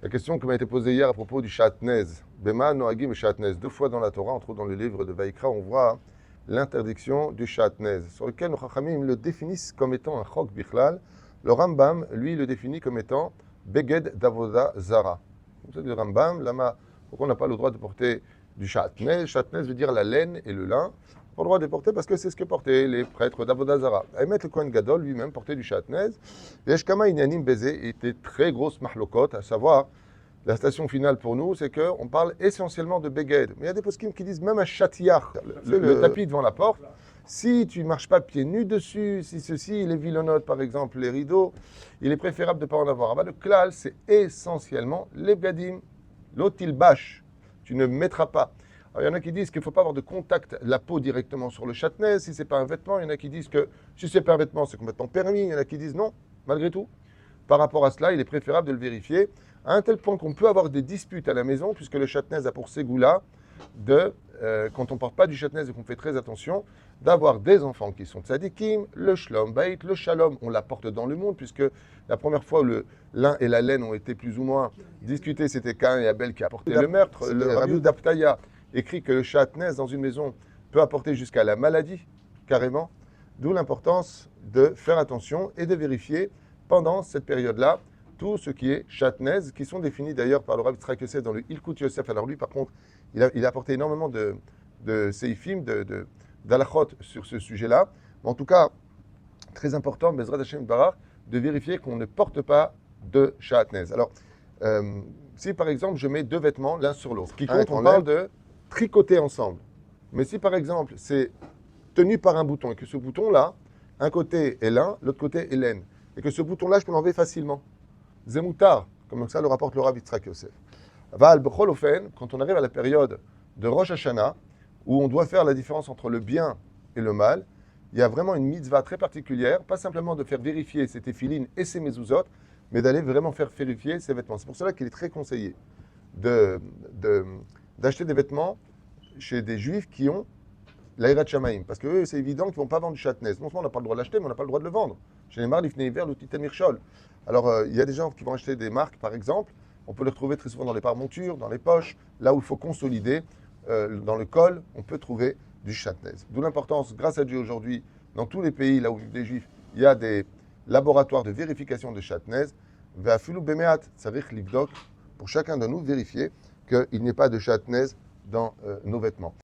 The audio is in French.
La question qui m'a été posée hier à propos du Shatnez. Bema, Noagim et Shatnez. Deux fois dans la Torah, entre autres dans le livre de Vaïkra, on voit l'interdiction du Shatnez, sur lequel nos Chachamim le définissent comme étant un Chok Bichlal. Le Rambam, lui, le définit comme étant Beged d'Avoda Zara. C'est le Rambam, lama, pourquoi on n'a pas le droit de porter du Shatnez? Shatnez veut dire la laine et le lin. Pas le droit de porter parce que c'est ce que portaient les prêtres d'Avoda Zara. Ahmet le Kohen Gadol lui-même portait du Shatnez. Yeshkama Inyanim Bézé était très grosse mahlokot, à savoir, la station finale pour nous, c'est qu'on parle essentiellement de Beged. Mais il y a des poskim qui disent même un chatiach, le tapis devant la porte. Si tu ne marches pas pieds nus dessus, si ceci, les vilonotes par exemple, les rideaux, il est préférable de ne pas en avoir. Ah bah, le klal, c'est essentiellement les begadim, l'otilbash. Tu ne mettras pas. Alors, il y en a qui disent qu'il ne faut pas avoir de contact de la peau directement sur le Shatnez, si ce n'est pas un vêtement. Il y en a qui disent que si ce n'est pas un vêtement, c'est complètement permis. Il y en a qui disent non, malgré tout. Par rapport à cela, il est préférable de le vérifier, à un tel point qu'on peut avoir des disputes à la maison, puisque le Shatnez a pour ségoula de, quand on ne porte pas du Shatnez et qu'on fait très attention, d'avoir des enfants qui sont tzadikim, le shlom bait, le shalom, on l'apporte dans le monde, puisque la première fois où le lin et la laine ont été plus ou moins discutés, c'était Caïn et Abel qui apportaient le meurtre. Le Rabbi d'Aptaya écrit que le Shatnez dans une maison peut apporter jusqu'à la maladie, carrément, d'où l'importance de faire attention et de vérifier pendant cette période-là tout ce qui est Shatnez, qui sont définis d'ailleurs par le Rav Yitzhak Yosef dans le Ilkut Yosef. Alors lui, par contre, il a apporté énormément de seifim, d'alachot sur ce sujet-là. Mais en tout cas, très important, Bezrat Hashem Barach, de vérifier qu'on ne porte pas de Shatnez. Alors, si par exemple, je mets deux vêtements l'un sur l'autre, qui compte, on parle de tricoter ensemble. Mais si par exemple, c'est tenu par un bouton, et que ce bouton-là, un côté est lin, l'autre côté est laine, et que ce bouton-là, je peux l'enlever facilement. Zemoutar, comme ça le rapporte le Rav Yitzhak Yosef. Val Bechol Ofen, quand on arrive à la période de Rosh Hashanah, où on doit faire la différence entre le bien et le mal, il y a vraiment une mitzvah très particulière, pas simplement de faire vérifier ses téphilines et ses mezuzot, mais d'aller vraiment faire vérifier ses vêtements. C'est pour cela qu'il est très conseillé d'acheter des vêtements chez des juifs qui ont l'Aïrat Shamaïm, parce que eux, c'est évident qu'ils ne vont pas vendre du Shatnez. Non seulement on n'a pas le droit de l'acheter, mais on n'a pas le droit de le vendre. Chez les marques, l'Ifnei Hiver, le Titan Mirchol. Alors, il y a des gens qui vont acheter des marques, par exemple. On peut les retrouver très souvent dans les pare-montures, dans les poches, là où il faut consolider. Dans le col, on peut trouver du Shatnez. D'où l'importance, grâce à Dieu aujourd'hui, dans tous les pays là où vivent des juifs, il y a des laboratoires de vérification de Shatnez. Ve'afilu bemeat tzarich livdok, pour chacun de nous vérifier qu'il n'y ait pas de Shatnez dans nos vêtements.